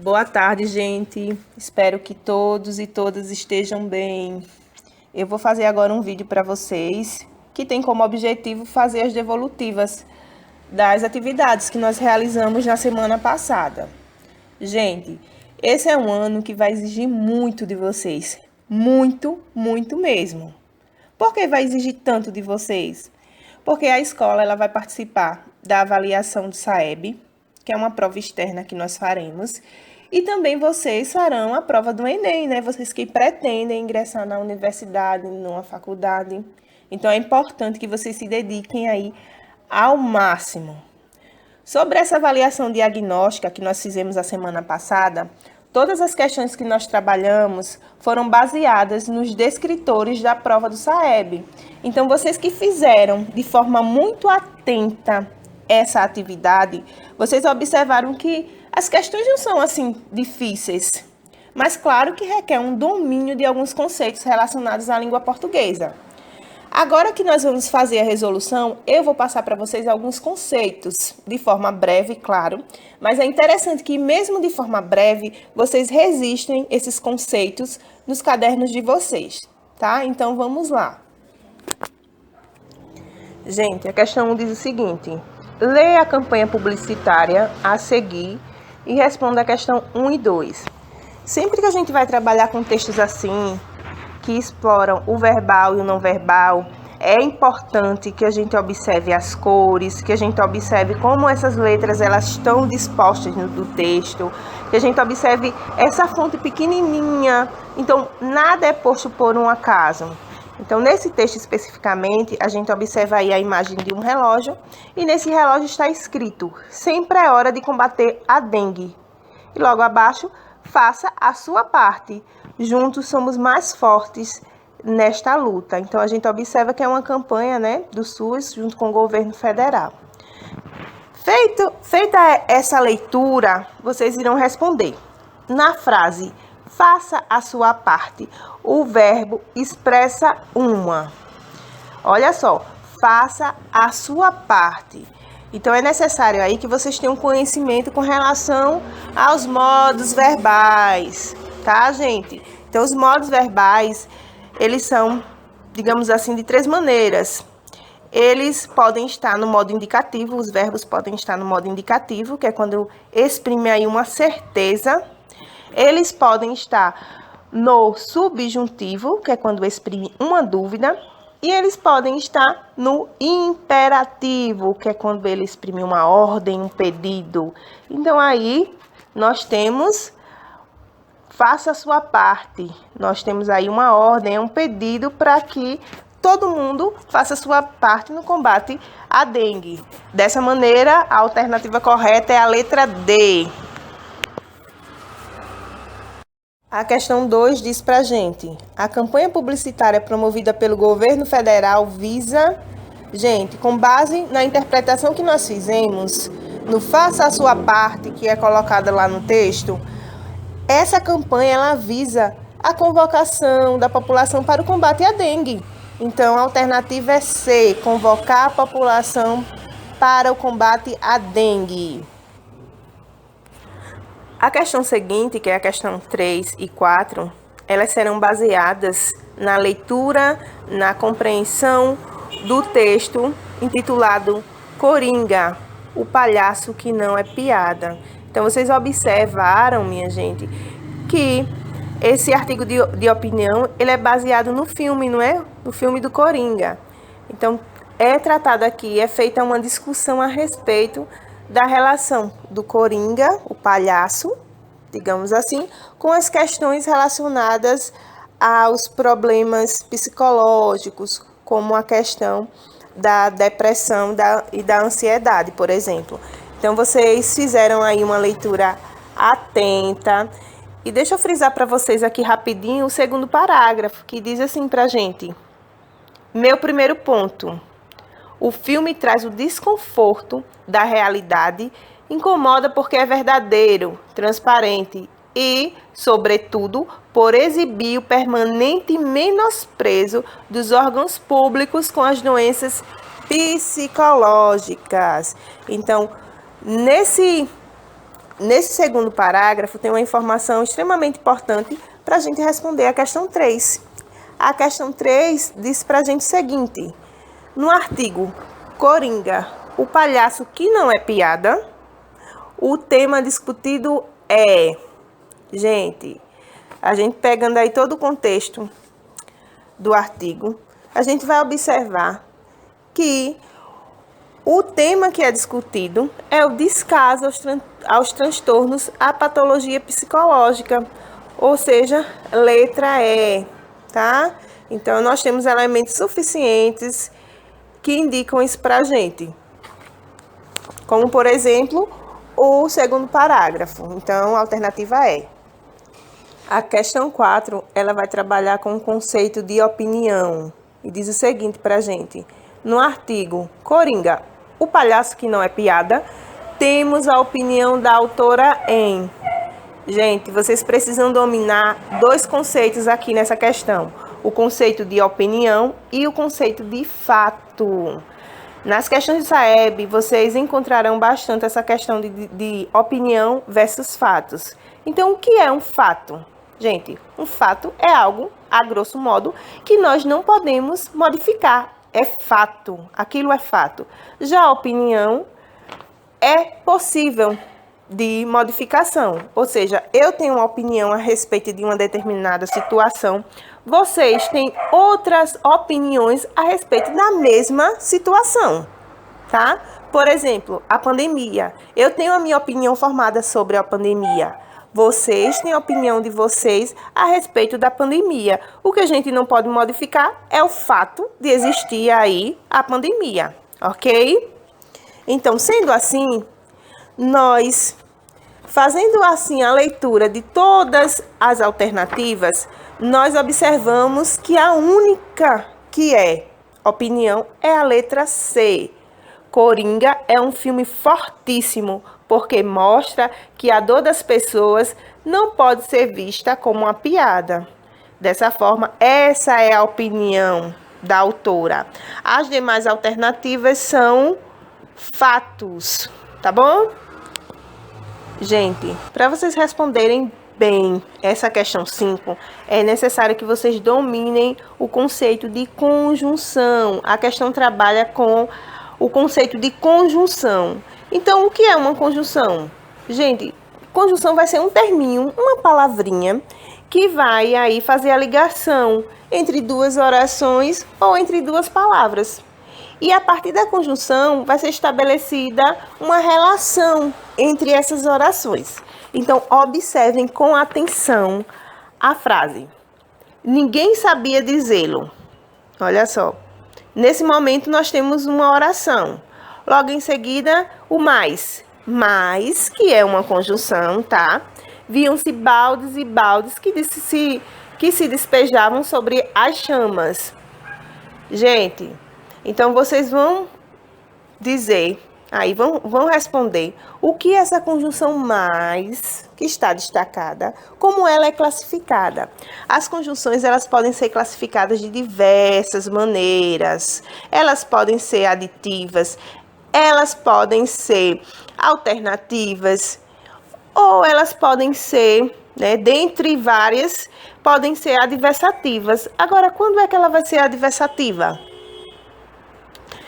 Boa tarde, gente. Espero que todos e todas estejam bem. Eu vou fazer agora um vídeo para vocês que tem como objetivo fazer as devolutivas das atividades que nós realizamos na semana passada. Gente, esse é um ano que vai exigir muito de vocês. Muito, muito mesmo. Por que vai exigir tanto de vocês? Porque a escola ela vai participar da avaliação do SAEB, que é uma prova externa que nós faremos, e também vocês farão a prova do Enem, né? Vocês que pretendem ingressar na universidade, numa faculdade. Então é importante que vocês se dediquem aí ao máximo. Sobre essa avaliação diagnóstica que nós fizemos a semana passada, todas as questões que nós trabalhamos foram baseadas nos descritores da prova do SAEB. Então, vocês que fizeram de forma muito atenta essa atividade, vocês observaram que as questões não são assim difíceis, mas claro que requer um domínio de alguns conceitos relacionados à língua portuguesa. Agora que nós vamos fazer a resolução, eu vou passar para vocês alguns conceitos, de forma breve, claro, mas é interessante que mesmo de forma breve, vocês registrem esses conceitos nos cadernos de vocês, tá? Então vamos lá. Gente, a questão 1 diz o seguinte: leia a campanha publicitária a seguir e responda a questão 1 e 2. Sempre que a gente vai trabalhar com textos assim, que exploram o verbal e o não verbal, é importante que a gente observe as cores, que a gente observe como essas letras elas estão dispostas no texto, que a gente observe essa fonte pequenininha. Então, nada é posto por um acaso. Então, nesse texto especificamente, a gente observa aí a imagem de um relógio e nesse relógio está escrito: sempre é hora de combater a dengue. E logo abaixo, faça a sua parte. Juntos somos mais fortes nesta luta. Então, a gente observa que é uma campanha, né, do SUS junto com o governo federal. Feita essa leitura, vocês irão responder. Na frase, faça a sua parte, o verbo expressa uma. Olha só, faça a sua parte. Então, é necessário aí que vocês tenham conhecimento com relação aos modos verbais, tá, gente? Então, os modos verbais, eles são, digamos assim, de 3 maneiras. Eles podem estar no modo indicativo, os verbos podem estar no modo indicativo, que é quando exprime aí uma certeza. Eles podem estar no subjuntivo, que é quando exprime uma dúvida. E eles podem estar no imperativo, que é quando ele exprime uma ordem, um pedido. Então, aí, nós temos faça a sua parte. Nós temos aí uma ordem, um pedido para que todo mundo faça a sua parte no combate à dengue. Dessa maneira, a alternativa correta é a letra D. A questão 2 diz pra gente: a campanha publicitária promovida pelo governo federal visa... Gente, com base na interpretação que nós fizemos, no faça a sua parte, que é colocada lá no texto, essa campanha ela visa a convocação da população para o combate à dengue. Então, a alternativa é C, convocar a população para o combate à dengue. A questão seguinte, que é a questão 3 e 4, elas serão baseadas na leitura, na compreensão do texto intitulado Coringa, o palhaço que não é piada. Então, vocês observaram, minha gente, que esse artigo de opinião, ele é baseado no filme, não é? No filme do Coringa. Então, é tratado aqui, é feita uma discussão a respeito da relação do Coringa, o palhaço, digamos assim, com as questões relacionadas aos problemas psicológicos, como a questão da depressão e da ansiedade, por exemplo. Então, vocês fizeram aí uma leitura atenta. E deixa eu frisar para vocês aqui rapidinho o segundo parágrafo, que diz assim pra gente: meu primeiro ponto. O filme traz o desconforto da realidade, incomoda porque é verdadeiro, transparente e, sobretudo, por exibir o permanente menosprezo dos órgãos públicos com as doenças psicológicas. Então, nesse nesse segundo parágrafo tem uma informação extremamente importante para a gente responder a questão 3. A questão 3 diz para a gente o seguinte: no artigo Coringa, o palhaço que não é piada, o tema discutido é... Gente, a gente pegando aí todo o contexto do artigo, a gente vai observar que o tema que é discutido é o descaso aos transtornos, à patologia psicológica, ou seja, letra E, tá? Então, nós temos elementos suficientes que indicam isso para a gente. Como, por exemplo, o segundo parágrafo. Então, a alternativa é. A questão 4, ela vai trabalhar com o conceito de opinião. E diz o seguinte para a gente. No artigo Coringa, o palhaço que não é piada, temos a opinião da autora em... Gente, vocês precisam dominar dois conceitos aqui nessa questão. O conceito de opinião e o conceito de fato. Nas questões de SAEB, vocês encontrarão bastante essa questão de opinião versus fatos. Então, o que é um fato? Gente, um fato é algo, a grosso modo, que nós não podemos modificar. É fato, aquilo é fato. Já a opinião é possível de modificação. Ou seja, eu tenho uma opinião a respeito de uma determinada situação, vocês têm outras opiniões a respeito da mesma situação, tá? Por exemplo, a pandemia. Eu tenho a minha opinião formada sobre a pandemia. Vocês têm a opinião de vocês a respeito da pandemia. O que a gente não pode modificar é o fato de existir aí a pandemia, ok? Então, sendo assim, nós, fazendo assim a leitura de todas as alternativas, nós observamos que a única que é opinião é a letra C. Coringa é um filme fortíssimo, porque mostra que a dor das pessoas não pode ser vista como uma piada. Dessa forma, essa é a opinião da autora. As demais alternativas são fatos, tá bom? Gente, para vocês responderem bem essa questão 5, é necessário que vocês dominem o conceito de conjunção. A questão trabalha com o conceito de conjunção. Então, o que é uma conjunção? Gente, conjunção vai ser um terminho, uma palavrinha, que vai aí fazer a ligação entre duas orações ou entre duas palavras. E a partir da conjunção vai ser estabelecida uma relação entre essas orações. Então, observem com atenção a frase. Ninguém sabia dizê-lo. Olha só. Nesse momento, nós temos uma oração. Logo em seguida, o mais. Mais, que é uma conjunção, tá? Viam-se baldes e baldes que se despejavam sobre as chamas. Gente, então vocês vão dizer, aí vão responder o que essa conjunção mais, que está destacada, como ela é classificada. As conjunções, elas podem ser classificadas de diversas maneiras. Elas podem ser aditivas, elas podem ser alternativas, ou elas podem ser, dentre várias, podem ser adversativas. Agora, quando é que ela vai ser adversativa?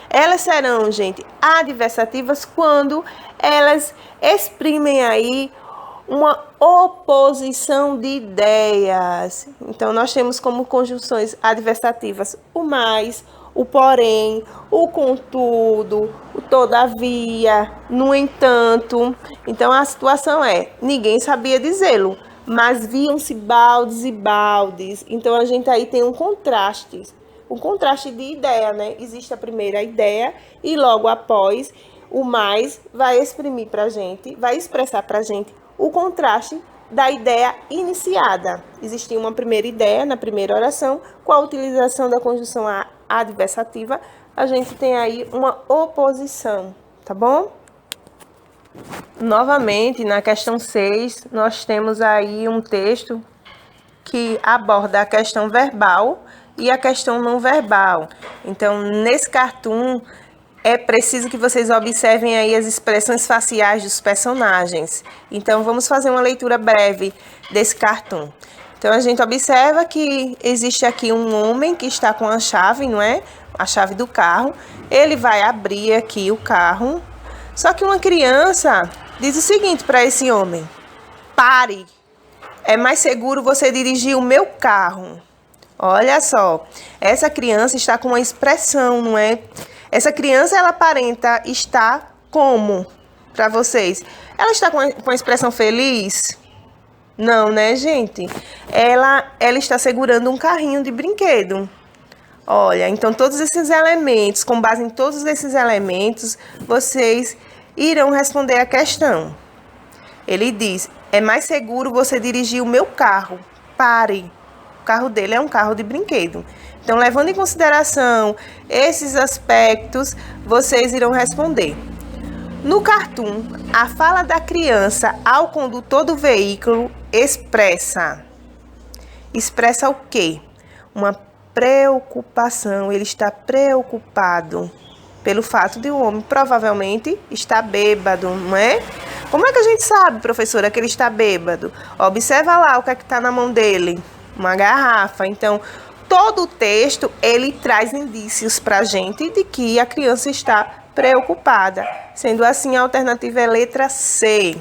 Elas serão, gente, adversativas quando elas exprimem aí uma oposição de ideias. Então, nós temos como conjunções adversativas o mais, o porém, o contudo, o todavia, no entanto. Então, a situação é, ninguém sabia dizê-lo, mas viam-se baldes e baldes. Então, a gente aí tem um contraste de ideia, né? Existe a primeira ideia e logo após o mais vai exprimir para a gente, vai expressar para a gente o contraste da ideia iniciada. Existia uma primeira ideia na primeira oração, com a utilização da conjunção adversativa, a gente tem aí uma oposição, tá bom? Novamente, na questão 6, nós temos aí um texto que aborda a questão verbal e a questão não verbal. Então, nesse cartoon, é preciso que vocês observem aí as expressões faciais dos personagens. Então, vamos fazer uma leitura breve desse cartoon. Então, a gente observa que existe aqui um homem que está com a chave, não é? A chave do carro. Ele vai abrir aqui o carro. Só que uma criança diz o seguinte para esse homem: pare, é mais seguro você dirigir o meu carro. Olha só, essa criança está com uma expressão, não é? Essa criança, ela aparenta estar como para vocês? Ela está com uma expressão feliz? Não, né, gente? Ela está segurando um carrinho de brinquedo. Olha, então todos esses elementos, com base em todos esses elementos, vocês irão responder a questão. Ele diz: é mais seguro você dirigir o meu carro. Pare. O carro dele é um carro de brinquedo. Então, levando em consideração esses aspectos, vocês irão responder. No cartoon, a fala da criança ao condutor do veículo expressa o quê? Uma preocupação. Ele está preocupado pelo fato de o homem provavelmente estar bêbado, não é? Como é que a gente sabe, professora, que ele está bêbado? Observa lá o que é que está na mão dele. Uma garrafa. Então, todo o texto, ele traz indícios para a gente de que a criança está preocupada. Sendo assim, a alternativa é letra C.